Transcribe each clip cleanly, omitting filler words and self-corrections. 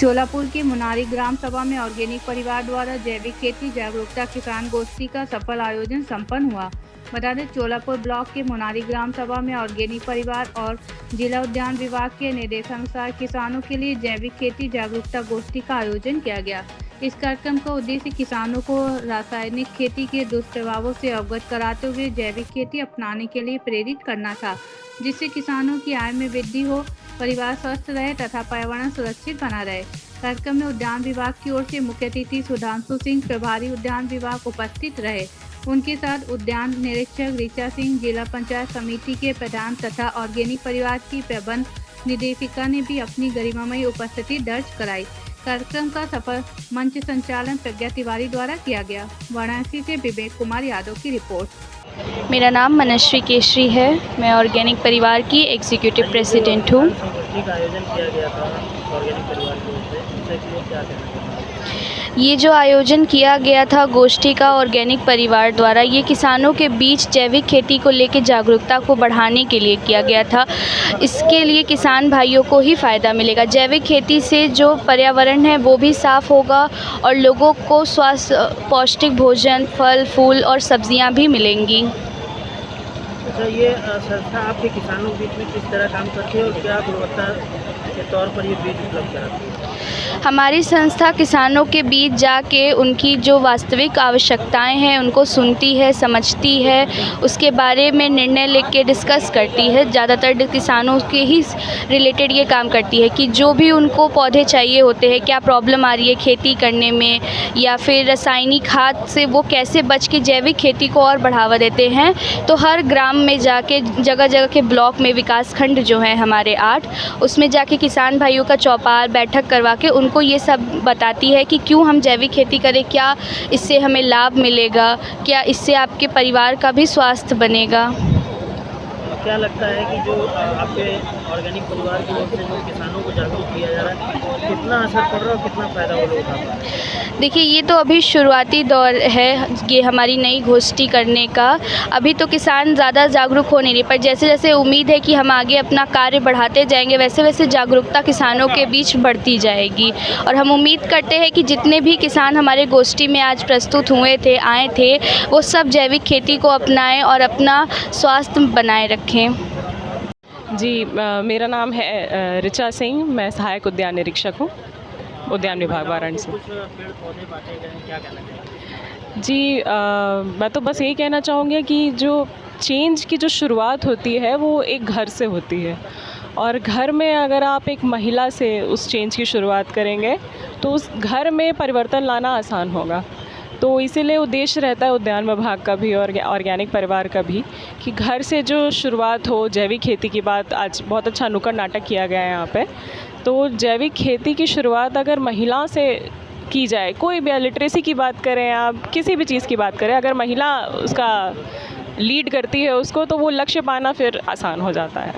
चोलापुर की मुनारी ग्राम सभा में ऑर्गेनिक परिवार द्वारा जैविक खेती जागरूकता किसान गोष्ठी का सफल आयोजन संपन्न हुआ। बता दें, चोलापुर ब्लॉक के मुनारी ग्राम सभा में ऑर्गेनिक परिवार और जिला उद्यान विभाग के निर्देशानुसार किसानों के लिए जैविक खेती जागरूकता गोष्ठी का आयोजन किया गया। इस कार्यक्रम का उद्देश्य किसानों को रासायनिक खेती के दुष्प्रभावों से अवगत कराते हुए जैविक खेती अपनाने के लिए प्रेरित करना था, जिससे किसानों की आय में वृद्धि हो, परिवार स्वस्थ रहे तथा पर्यावरण सुरक्षित बना रहे। कार्यक्रम में उद्यान विभाग की ओर से मुख्य अतिथि सुधांशु सिंह, प्रभारी उद्यान विभाग उपस्थित रहे। उनके साथ उद्यान निरीक्षक ऋचा सिंह, जिला पंचायत समिति के प्रधान तथा ऑर्गेनिक परिवार की प्रबंध निदेशिका ने भी अपनी गरिमामयी उपस्थिति दर्ज कराई। कार्यक्रम का सफल मंच संचालन प्रज्ञा तिवारी द्वारा किया गया। वाराणसी से विवेक कुमार यादव की रिपोर्ट। मेरा नाम मनश्वी केशरी है। मैं ऑर्गेनिक परिवार की एग्जीक्यूटिव प्रेसिडेंट हूँ। ये जो आयोजन किया गया था गोष्ठी का ऑर्गेनिक परिवार द्वारा, ये किसानों के बीच जैविक खेती को लेकर जागरूकता को बढ़ाने के लिए किया गया था। इसके लिए किसान भाइयों को ही फ़ायदा मिलेगा। जैविक खेती से जो पर्यावरण है वो भी साफ़ होगा और लोगों को स्वास्थ्य, पौष्टिक भोजन, फल फूल और सब्जियां भी मिलेंगी। अच्छा, ये संस्था आपके किसानों के बीच में किस तरह काम करती है और क्या गुणवत्ता के तौर पर ये बीज उपलब्ध कराती है? हमारी संस्था किसानों के बीच जाके उनकी जो वास्तविक आवश्यकताएं हैं उनको सुनती है, समझती है, उसके बारे में निर्णय लेके डिस्कस करती है। ज़्यादातर किसानों के ही रिलेटेड ये काम करती है कि जो भी उनको पौधे चाहिए होते हैं, क्या प्रॉब्लम आ रही है खेती करने में, या फिर रासायनिक खाद से वो कैसे बच के जैविक खेती को और बढ़ावा देते हैं। तो हर ग्राम में जाके, जगह जगह के ब्लॉक में, विकास खंड जो है हमारे 8, उसमें जाके किसान भाइयों का चौपाल बैठक करवा के उनको ये सब बताती है कि क्यों हम जैविक खेती करें, क्या इससे हमें लाभ मिलेगा, क्या इससे आपके परिवार का भी स्वास्थ्य बनेगा। क्या लगता है कि जो आपके ऑर्गेनिक परिवार की ओर से जो किसानों को जागरूक किया जा रहा है, कितना असर पड़ रहा है और कितना फ़ायदा वो लोग उठा पा रहे हैं? देखिए, ये तो अभी शुरुआती दौर है ये हमारी नई गोष्ठी करने का। अभी तो किसान ज़्यादा जागरूक हो नहीं रहे, पर जैसे जैसे उम्मीद है कि हम आगे अपना कार्य बढ़ाते जाएंगे, वैसे वैसे जागरूकता किसानों के बीच बढ़ती जाएगी। और हम उम्मीद करते हैं कि जितने भी किसान हमारे गोष्ठी में आज प्रस्तुत हुए थे, आए थे, वो सब जैविक खेती को अपनाएं और अपना स्वास्थ्य बनाए रखें। जी, मेरा नाम है ऋचा सिंह। मैं सहायक उद्यान निरीक्षक हूँ, उद्यान विभाग वाराणसी। कुछ पेड़ पौधे बांटे गए हैं, क्या कहना चाहिए? जी, मैं तो बस यही कहना चाहूँगी कि जो चेंज की जो शुरुआत होती है वो एक घर से होती है, और घर में अगर आप एक महिला से उस चेंज की शुरुआत करेंगे तो उस घर में परिवर्तन लाना आसान होगा। तो इसीलिए उद्देश्य रहता है उद्यान विभाग का भी और ऑर्गेनिक परिवार का भी कि घर से जो शुरुआत हो। जैविक खेती की बात आज बहुत अच्छा नुक्कड़ नाटक किया गया है यहाँ पे। तो जैविक खेती की शुरुआत अगर महिला से की जाए, कोई भी लिटरेसी की बात करें, आप किसी भी चीज़ की बात करें, अगर महिला उसका लीड करती है उसको, तो वो लक्ष्य पाना फिर आसान हो जाता है।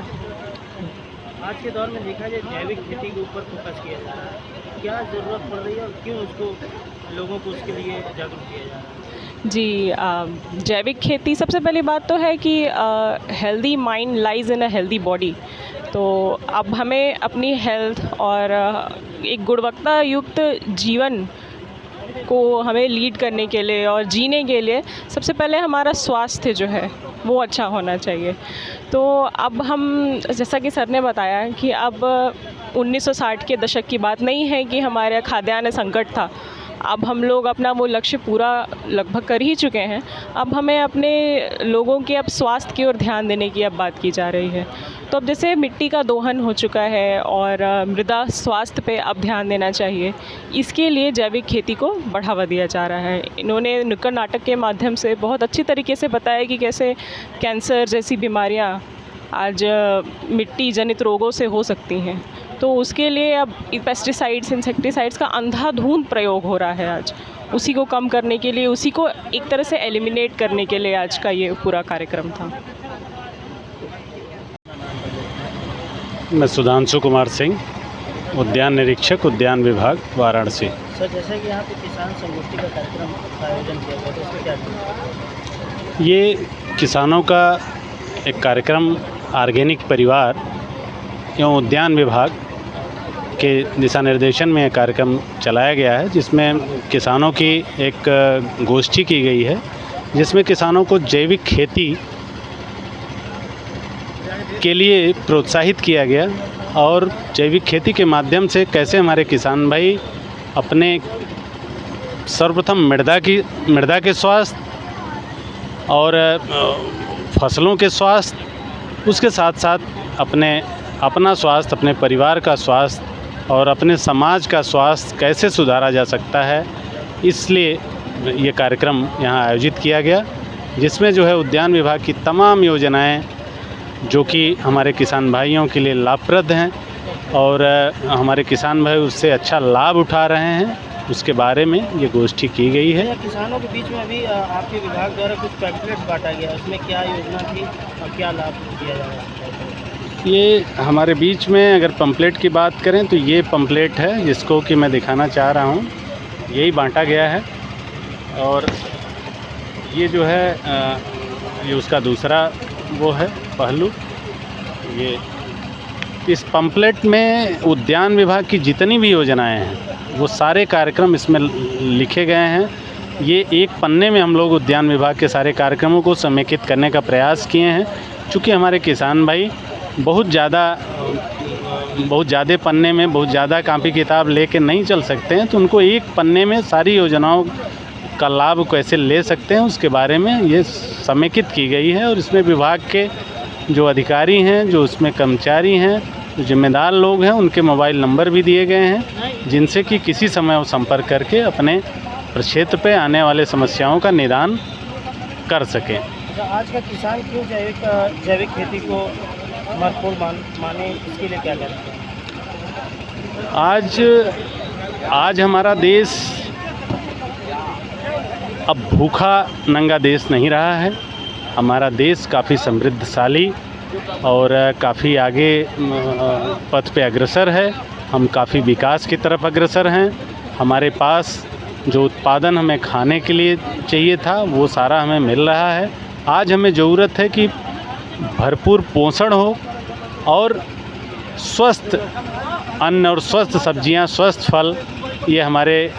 आज के दौर में देखा जाए जैविक खेती के ऊपर फोकस किया जा रहा है, क्या ज़रूरत पड़ रही है और क्यों उसको लोगों को उसके लिए जागरूक किया जा रहा है? जी, जैविक खेती, सबसे पहली बात तो है कि healthy mind lies in a healthy body. तो अब हमें अपनी हेल्थ और एक गुणवत्ता युक्त जीवन को हमें लीड करने के लिए और जीने के लिए सबसे पहले हमारा स्वास्थ्य जो है वो अच्छा होना चाहिए। तो अब हम, जैसा कि सर ने बताया कि अब 1960 के दशक की बात नहीं है कि हमारे खाद्यान्न संकट था। अब हम लोग अपना वो लक्ष्य पूरा लगभग कर ही चुके हैं। अब हमें अपने लोगों के अब स्वास्थ्य की ओर ध्यान देने की अब बात की जा रही है। तो अब जैसे मिट्टी का दोहन हो चुका है और मृदा स्वास्थ्य पे अब ध्यान देना चाहिए, इसके लिए जैविक खेती को बढ़ावा दिया जा रहा है। इन्होंने नुक्कड़ नाटक के माध्यम से बहुत अच्छी तरीके से बताया कि कैसे कैंसर जैसी बीमारियां आज मिट्टी जनित रोगों से हो सकती हैं। तो उसके लिए अब पेस्टिसाइड्स, इंसेक्टिसाइड्स का अंधाधुंध प्रयोग हो रहा है आज। उसी को कम करने के लिए, उसी को एक तरह से एलिमिनेट करने के लिए आज का ये पूरा कार्यक्रम था। मैं सुधांशु कुमार सिंह, उद्यान निरीक्षक, उद्यान विभाग, वाराणसी। सर, जैसे कि यहाँ पे किसान संगोष्ठी का कार्यक्रम का आयोजन किया गया, तो इसमें क्या था? ये किसानों का एक कार्यक्रम ऑर्गेनिक परिवार एवं उद्यान विभाग के दिशा निर्देशन में ये कार्यक्रम चलाया गया है, जिसमें किसानों की एक गोष्ठी की गई है, जिसमें किसानों को जैविक खेती के लिए प्रोत्साहित किया गया और जैविक खेती के माध्यम से कैसे हमारे किसान भाई अपने सर्वप्रथम मृदा के स्वास्थ्य और फसलों के स्वास्थ्य, उसके साथ साथ अपना स्वास्थ्य, अपने परिवार का स्वास्थ्य और अपने समाज का स्वास्थ्य कैसे सुधारा जा सकता है, इसलिए ये कार्यक्रम यहाँ आयोजित किया गया, जिसमें जो है उद्यान विभाग की तमाम योजनाएं जो कि हमारे किसान भाइयों के लिए लाभप्रद हैं और हमारे किसान भाई उससे अच्छा लाभ उठा रहे हैं, उसके बारे में ये गोष्ठी की गई है। किसानों के बीच में अभी आपके विभाग द्वारा कुछ पैम्फलेट्स बांटा गया, उसमें क्या योजना थी और क्या लाभ दिया जा रहा है? ये हमारे बीच में अगर पंपलेट की बात करें तो ये पंपलेट है जिसको कि मैं दिखाना चाह रहा हूँ, यही बांटा गया है। और ये जो है ये उसका दूसरा वो है पहलू। ये इस पंपलेट में उद्यान विभाग की जितनी भी योजनाएं हैं वो सारे कार्यक्रम इसमें लिखे गए हैं। ये एक पन्ने में हम लोग उद्यान विभाग के सारे कार्यक्रमों को समेकित करने का प्रयास किए हैं। चूँकि हमारे किसान भाई बहुत ज़्यादा पन्ने में बहुत ज़्यादा कापी किताब लेके नहीं चल सकते हैं, तो उनको एक पन्ने में सारी योजनाओं का लाभ कैसे ले सकते हैं उसके बारे में ये समेकित की गई है। और इसमें विभाग के जो अधिकारी हैं, जो उसमें कर्मचारी हैं, जो जिम्मेदार लोग हैं, उनके मोबाइल नंबर भी दिए गए हैं, जिनसे कि किसी समय वो संपर्क करके अपने प्रक्षेत्र पे आने वाले समस्याओं का निदान कर सकें। आज का किसान क्यों जैविक खेती को महत्वपूर्ण माने, इसके लिए क्या करते हैं? आज हमारा देश अब भूखा नंगा देश नहीं रहा है। हमारा देश काफ़ी समृद्धशाली और काफ़ी आगे पथ पे अग्रसर है। हम काफ़ी विकास की तरफ अग्रसर हैं। हमारे पास जो उत्पादन हमें खाने के लिए चाहिए था वो सारा हमें मिल रहा है। आज हमें ज़रूरत है कि भरपूर पोषण हो और स्वस्थ अन्न और स्वस्थ सब्जियां, स्वस्थ फल, ये हमारे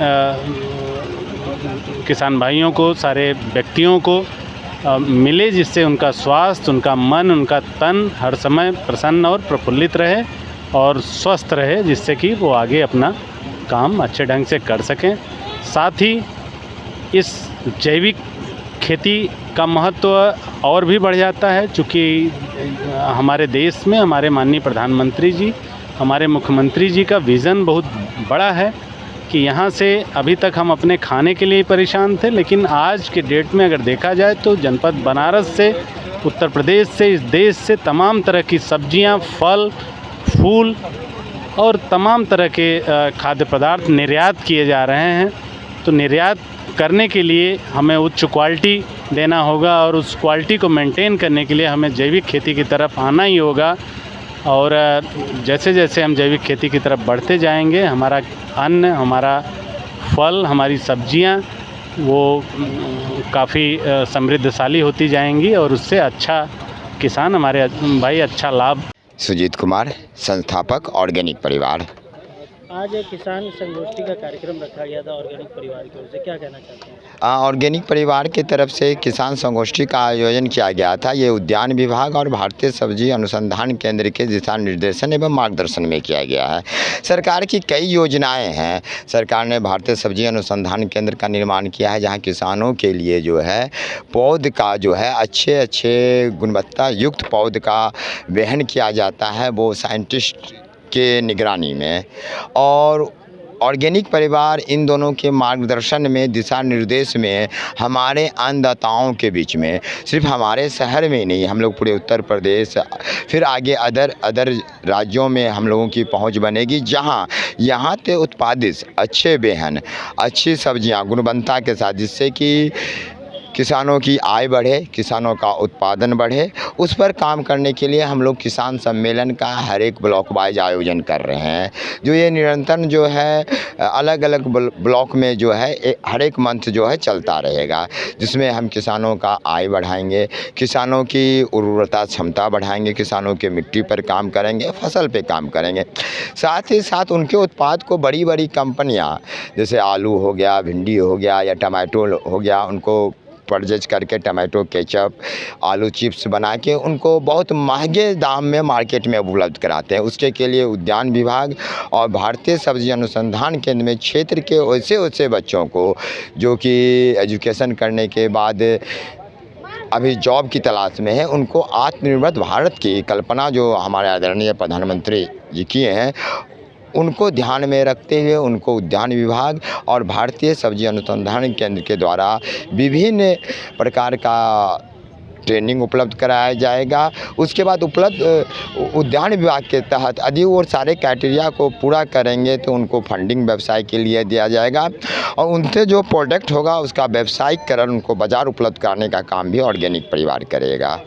किसान भाइयों को, सारे व्यक्तियों को मिले, जिससे उनका स्वास्थ्य, उनका मन, उनका तन हर समय प्रसन्न और प्रफुल्लित रहे और स्वस्थ रहे, जिससे कि वो आगे अपना काम अच्छे ढंग से कर सकें। साथ ही इस जैविक खेती का महत्व और भी बढ़ जाता है, चूँकि हमारे देश में हमारे माननीय प्रधानमंत्री जी, हमारे मुख्यमंत्री जी का विज़न बहुत बड़ा है कि यहाँ से अभी तक हम अपने खाने के लिए परेशान थे, लेकिन आज के डेट में अगर देखा जाए तो जनपद बनारस से, उत्तर प्रदेश से, इस देश से तमाम तरह की सब्जियाँ, फल, फूल और तमाम तरह के खाद्य पदार्थ निर्यात किए जा रहे हैं। तो निर्यात करने के लिए हमें उच्च क्वालिटी देना होगा और उस क्वालिटी को मेंटेन करने के लिए हमें जैविक खेती की तरफ आना ही होगा। और जैसे जैसे हम जैविक खेती की तरफ बढ़ते जाएंगे, हमारा अन्न, हमारा फल, हमारी सब्जियां वो काफ़ी समृद्धशाली होती जाएंगी और उससे अच्छा किसान, हमारे भाई अच्छा लाभ। सुजीत कुमार, संस्थापक ऑर्गेनिक परिवार। आज किसान संगोष्ठी का कार्यक्रम रखा गया था ऑर्गेनिक परिवार की ओर से, क्या कहना चाहते हैं? ऑर्गेनिक परिवार की तरफ से किसान संगोष्ठी का आयोजन किया गया था। ये उद्यान विभाग और भारतीय सब्जी अनुसंधान केंद्र के दिशा निर्देशन एवं मार्गदर्शन में किया गया है। सरकार की कई योजनाएं हैं। सरकार ने भारतीय सब्जी अनुसंधान केंद्र का निर्माण किया है, जहां किसानों के लिए जो है पौध का जो है अच्छे गुणवत्ता युक्त पौध का वहन किया जाता है, वो साइंटिस्ट के निगरानी में। और ऑर्गेनिक परिवार इन दोनों के मार्गदर्शन में, दिशा निर्देश में हमारे अन्नदाताओं के बीच में, सिर्फ हमारे शहर में नहीं, हम लोग पूरे उत्तर प्रदेश, फिर आगे अदर राज्यों में हम लोगों की पहुंच बनेगी, जहां यहाँ से उत्पादित अच्छे बेहन, अच्छी सब्जियां गुणवत्ता के साथ, जिससे कि किसानों की आय बढ़े, किसानों का उत्पादन बढ़े, उस पर काम करने के लिए हम लोग किसान सम्मेलन का हर एक ब्लॉक वाइज आयोजन कर रहे हैं। जो ये निरंतर जो है अलग अलग ब्लॉक में जो है हर एक मंथ जो है चलता रहेगा, जिसमें हम किसानों का आय बढ़ाएंगे, किसानों की उर्वरता क्षमता बढ़ाएंगे, किसानों के मिट्टी पर काम करेंगे, फसल पे काम करेंगे। साथ ही साथ उनके उत्पाद को बड़ी बड़ी कंपनियां जैसे आलू हो गया, भिंडी हो गया या टमाटो हो गया, उनको परचेज करके टमाटो केचप, आलू चिप्स बना के उनको बहुत महंगे दाम में मार्केट में उपलब्ध कराते हैं। उसके के लिए उद्यान विभाग और भारतीय सब्जी अनुसंधान केंद्र में क्षेत्र के वैसे बच्चों को जो कि एजुकेशन करने के बाद अभी जॉब की तलाश में है, उनको आत्मनिर्भर भारत की कल्पना जो हमारे आदरणीय प्रधानमंत्री जी किए हैं, उनको ध्यान में रखते हुए उनको उद्यान विभाग और भारतीय सब्जी अनुसंधान केंद्र के द्वारा विभिन्न प्रकार का ट्रेनिंग उपलब्ध कराया जाएगा। उसके बाद उद्यान विभाग के तहत यदि वो सारे क्राइटेरिया को पूरा करेंगे तो उनको फंडिंग व्यवसाय के लिए दिया जाएगा और उनसे जो प्रोडक्ट होगा उसका व्यावसायिकरण, उनको बाज़ार उपलब्ध कराने का काम भी ऑर्गेनिक परिवार करेगा।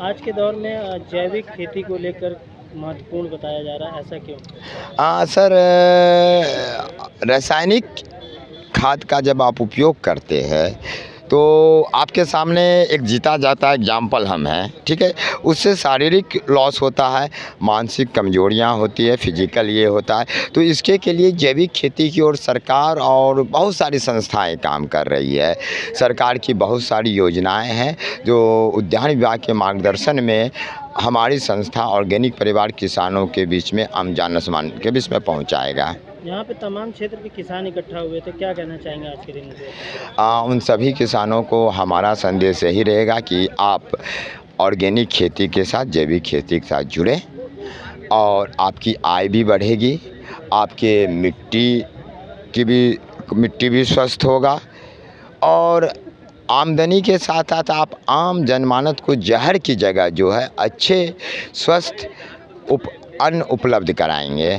आज के दौर में जैविक खेती को लेकर महत्वपूर्ण बताया जा रहा है, ऐसा क्यों? सर, रासायनिक खाद का जब आप उपयोग करते हैं तो आपके सामने एक जीता जाता एग्जाम्पल हम हैं, ठीक है। उससे शारीरिक लॉस होता है, मानसिक कमजोरियां होती है, फिजिकल ये होता है। तो इसके के लिए जैविक खेती की ओर सरकार और बहुत सारी संस्थाएं काम कर रही है। सरकार की बहुत सारी योजनाएं हैं जो उद्यान विभाग के मार्गदर्शन में हमारी संस्था ऑर्गेनिक परिवार किसानों के बीच में आम जान सामान के बीच में पहुंचाएगा। यहाँ पे तमाम क्षेत्र के किसान इकट्ठा हुए थे, क्या कहना चाहेंगे आज के दिन से? उन सभी किसानों को हमारा संदेश यही रहेगा कि आप ऑर्गेनिक खेती के साथ, जैविक खेती के साथ जुड़ें और आपकी आय भी बढ़ेगी, आपके मिट्टी भी स्वस्थ होगा और आमदनी के साथ साथ आप आम जनमानस को जहर की जगह जो है अच्छे स्वस्थ अन्न उपलब्ध कराएंगे।